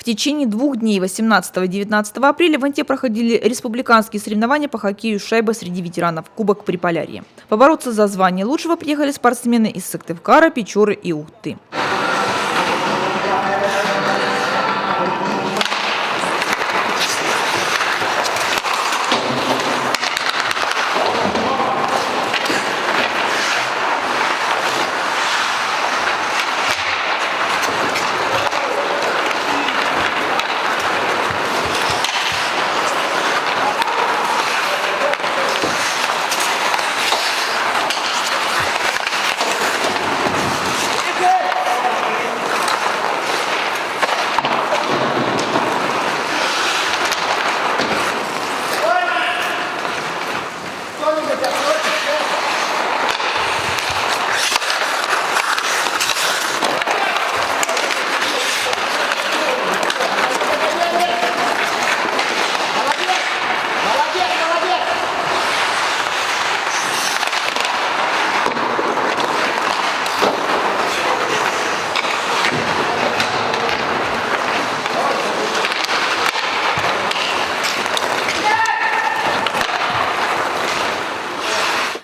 течение 2 дней 18 и 19 апреля в Инте проходили республиканские соревнования по хоккею с шайбой среди ветеранов Кубок Приполярья. Побороться за звание лучшего приехали спортсмены из Сыктывкара, Печоры и Ухты.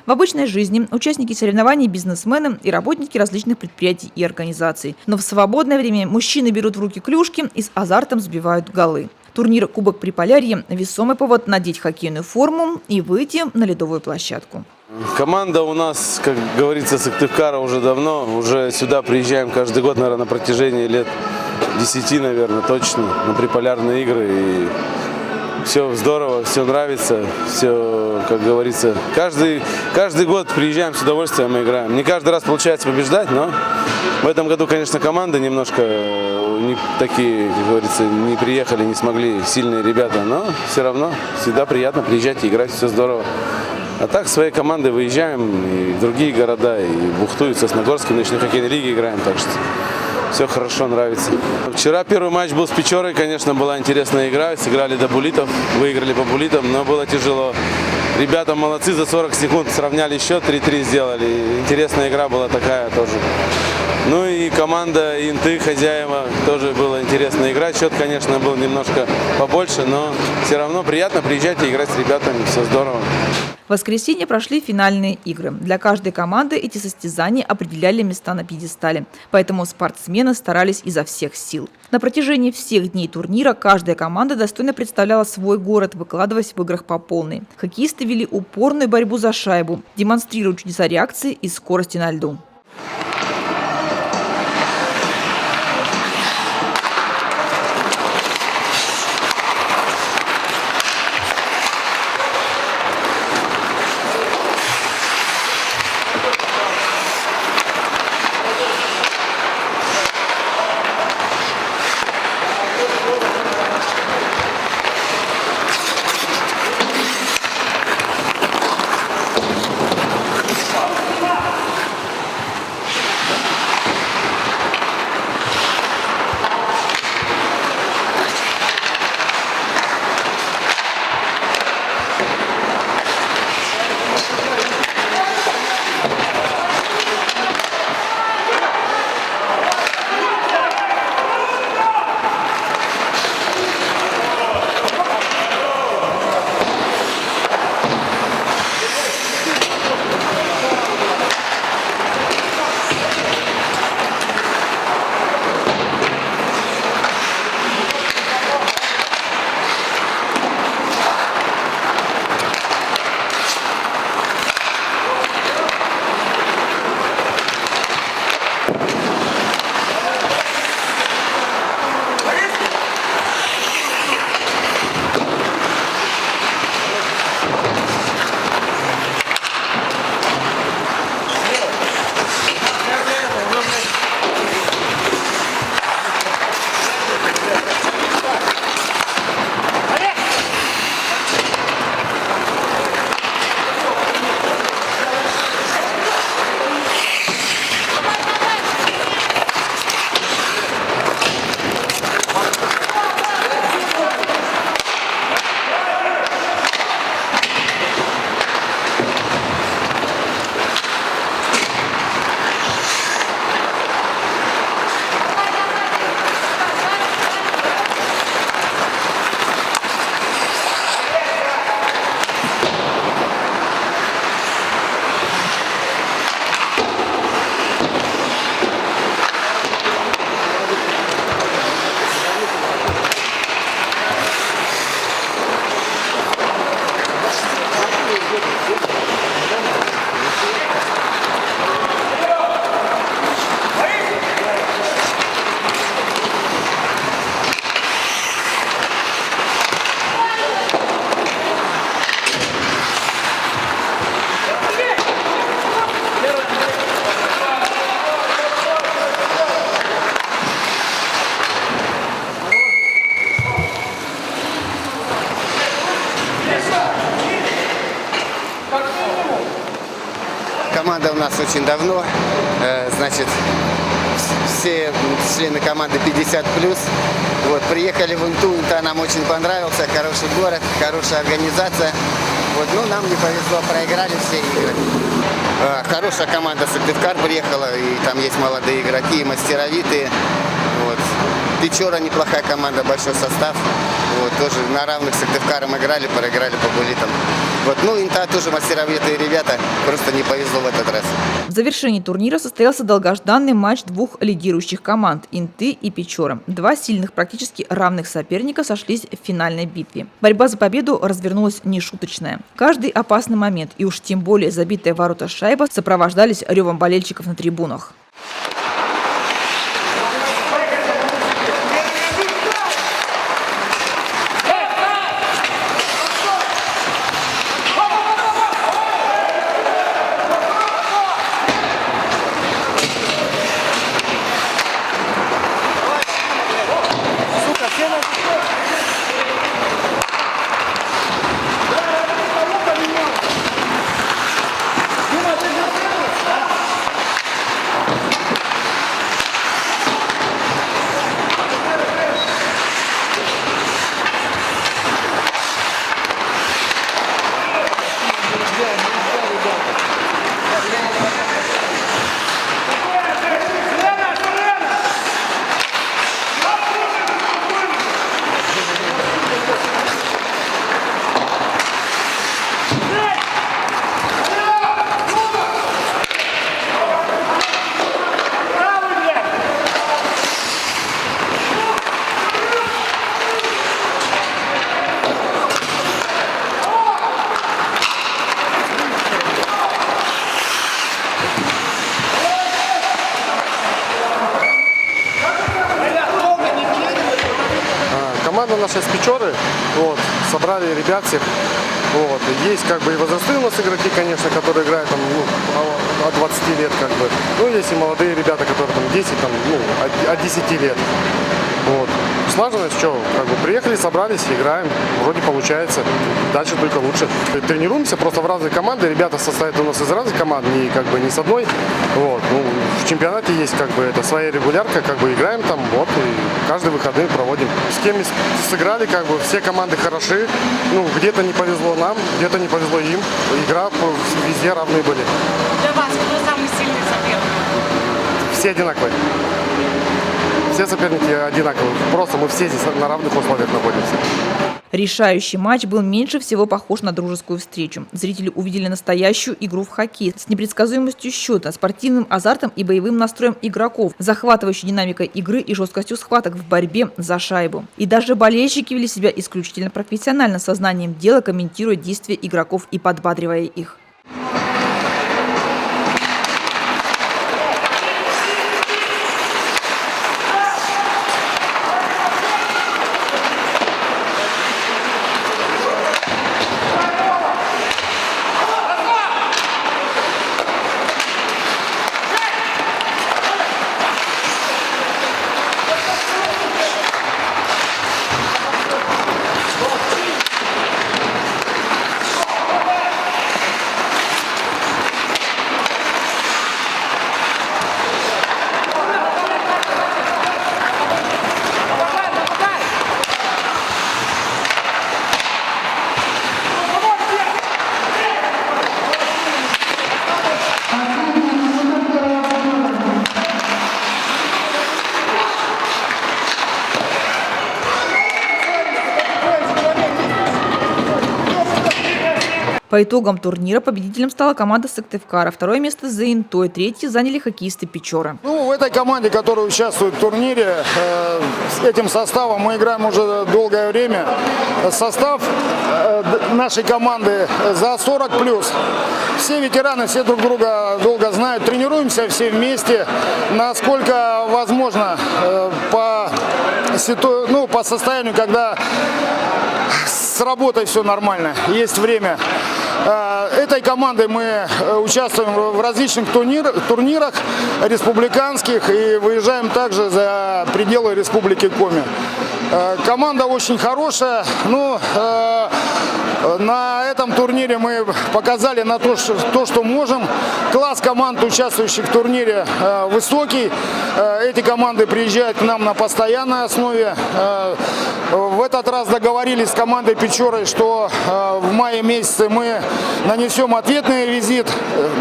В обычной жизни участники соревнований – бизнесмены и работники различных предприятий и организаций. Но в свободное время мужчины берут в руки клюшки и с азартом забивают голы. Турнир «Кубок Приполярья» – весомый повод надеть хоккейную форму и выйти на ледовую площадку. Команда у нас, как говорится, Сыктывкара уже давно. Уже сюда приезжаем каждый год, наверное, на протяжении лет 10, наверное, точно, на приполярные игры. И все здорово, все нравится, все, как говорится. Каждый год приезжаем с удовольствием и играем. Не каждый раз получается побеждать, но в этом году, конечно, команды немножко не такие, как говорится, не приехали, не смогли, сильные ребята. Но все равно всегда приятно приезжать и играть, все здорово. А так своей командой выезжаем и в другие города, и в Ухту, и в Сосногорск, и в ночной хоккейной лиге играем, так что все хорошо, нравится. Вчера первый матч был с Печорой, конечно, была интересная игра, сыграли до буллитов, выиграли по буллитам, но было тяжело. Ребята молодцы, за 40 секунд сравняли счет, 3-3 сделали. Интересная игра была такая тоже. Ну и команда Инты, хозяева, тоже была интересная игра. Счет, конечно, был немножко побольше, но все равно приятно приезжать и играть с ребятами, все здорово. В воскресенье прошли финальные игры. Для каждой команды эти состязания определяли места на пьедестале. Поэтому спортсмены старались изо всех сил. На протяжении всех дней турнира каждая команда достойно представляла свой город, выкладываясь в играх по полной. Хоккеисты вели упорную борьбу за шайбу, демонстрируя чудеса реакции и скорости на льду. очень давно. Значит, все члены команды 50+. Вот, приехали в Инту, Инта нам очень понравился, хороший город, хорошая организация. Вот, ну, нам не повезло, проиграли все игры. Хорошая команда Сыктывкар приехала, и там есть молодые игроки, и мастеровитые. Вот. Печора неплохая команда, большой состав. Вот, тоже на равных с Сыктывкаром играли, проиграли по булитам. Вот, ну, Инта тоже мастеровитые ребята, просто не повезло в этот раз. В завершении турнира состоялся долгожданный матч двух лидирующих команд – Инты и Печора. Два сильных, практически равных соперника сошлись в финальной битве. Борьба за победу развернулась нешуточная. Каждый опасный момент, и уж тем более забитая в ворота шайба, сопровождались ревом болельщиков на трибунах. Команда наша из Печоры, вот, собрали ребят всех. Вот. Есть как бы и возрастные у нас игроки, конечно, которые играют там, ну, от 20 лет как бы. Ну, есть и молодые ребята, которые там 10, там, ну, от 10 лет. Вот. Слаженность, что, как бы приехали, собрались, играем, вроде получается, дальше только лучше. Тренируемся просто в разные команды, ребята состоят у нас из разных команд, не, как бы, не с одной. Вот. Ну, в чемпионате есть как бы это своя регулярка, как бы играем там, вот, и каждые выходные проводим. С кем сыграли, как бы все команды хороши, ну, где-то не повезло нам, где-то не повезло им, игра везде равные были. Для вас кто самый сильный соперник? Все одинаковые. Все соперники одинаковые. Просто мы все здесь на равных условиях находимся. Решающий матч был меньше всего похож на дружескую встречу. Зрители увидели настоящую игру в хоккей с непредсказуемостью счета, спортивным азартом и боевым настроем игроков, захватывающей динамикой игры и жесткостью схваток в борьбе за шайбу. И даже болельщики вели себя исключительно профессионально, сознанием дела комментируя действия игроков и подбадривая их. По итогам турнира победителем стала команда Сыктывкара. Второе место за Интой, третье заняли хоккеисты Печоры. Ну, в этой команде, которая участвует в турнире, с этим составом мы играем уже долгое время. Состав нашей команды за 40+. Все ветераны, все друг друга долго знают. Тренируемся все вместе, насколько возможно, по состоянию, когда с работой все нормально, есть время. Этой командой мы участвуем в различных турнирах республиканских и выезжаем также за пределы Республики Коми. Команда очень хорошая. Ну, На этом турнире мы показали на то, что можем. Класс команд, участвующих в турнире, высокий. Эти команды приезжают к нам на постоянной основе. В этот раз договорились с командой Печоры, что в мае месяце мы нанесем ответный визит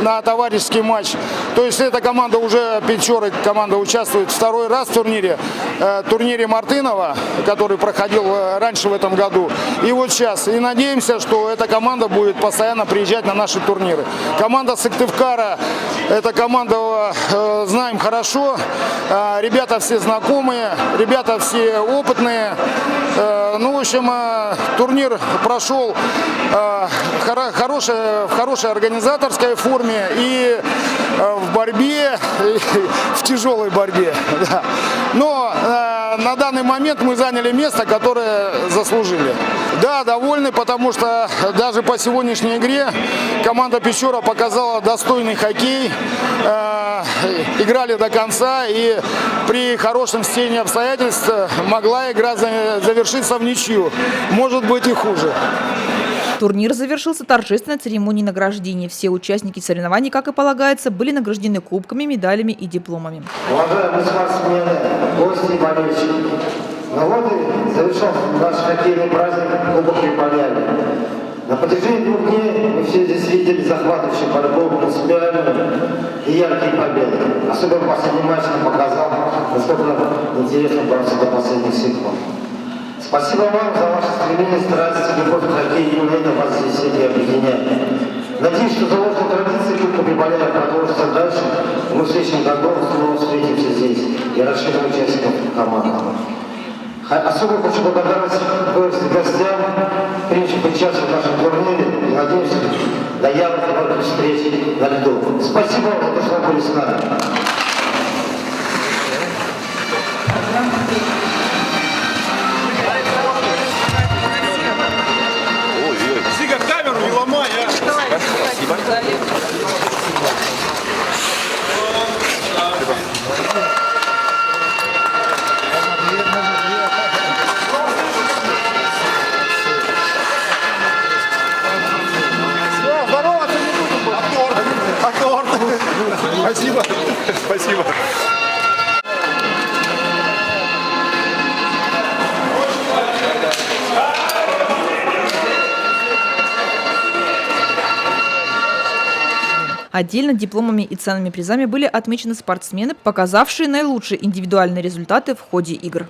на товарищеский матч. То есть эта команда уже, Печоры, команда участвует второй раз в турнире Мартынова, который проходил раньше в этом году. И вот сейчас. И надеемся, что эта команда будет постоянно приезжать на наши турниры. Команда Сыктывкара, эта команда знаем хорошо. Ребята все знакомые, ребята все опытные. Ну, в общем, турнир прошел в хорошей организаторской форме и в борьбе, в тяжелой борьбе. Да. Но на данный момент мы заняли место, которое заслужили. Да, довольны, потому что даже по сегодняшней игре команда Печора показала достойный хоккей. Играли до конца и при хорошем стечении обстоятельств могла игра завершиться в ничью. Может быть и хуже. Турнир завершился торжественной церемонией награждения. Все участники соревнований, как и полагается, были награждены кубками, медалями и дипломами. Уважаемые спортсмены, гости и болельщики, ну вот и завершился наш хоккейный праздник Кубок Припальяны. На протяжении 2 дней мы все здесь видели захватывающую борьбу, принципиальную и яркие победы. Особенно последний матч нам показал, насколько интересно бороться до последних секунд. Спасибо вам за ваше стремление, страсть, любовь к хоккею. Именно это вас здесь всех и объединяет. Надеюсь, что заложенные традиции Кубка Припальяны продолжатся дальше. Мы в следующем году снова встретимся здесь и расширим участников команды. Особо хочу благодарность выразить гостям, принявшим участие в нашем турнире, и надеемся до ярких новых встреч на льду. Спасибо вам за то, что вы были с нами. Сига, камеру не ломай, а! Спасибо. Спасибо. Спасибо. Отдельно дипломами и ценными призами были отмечены спортсмены, показавшие наилучшие индивидуальные результаты в ходе игр.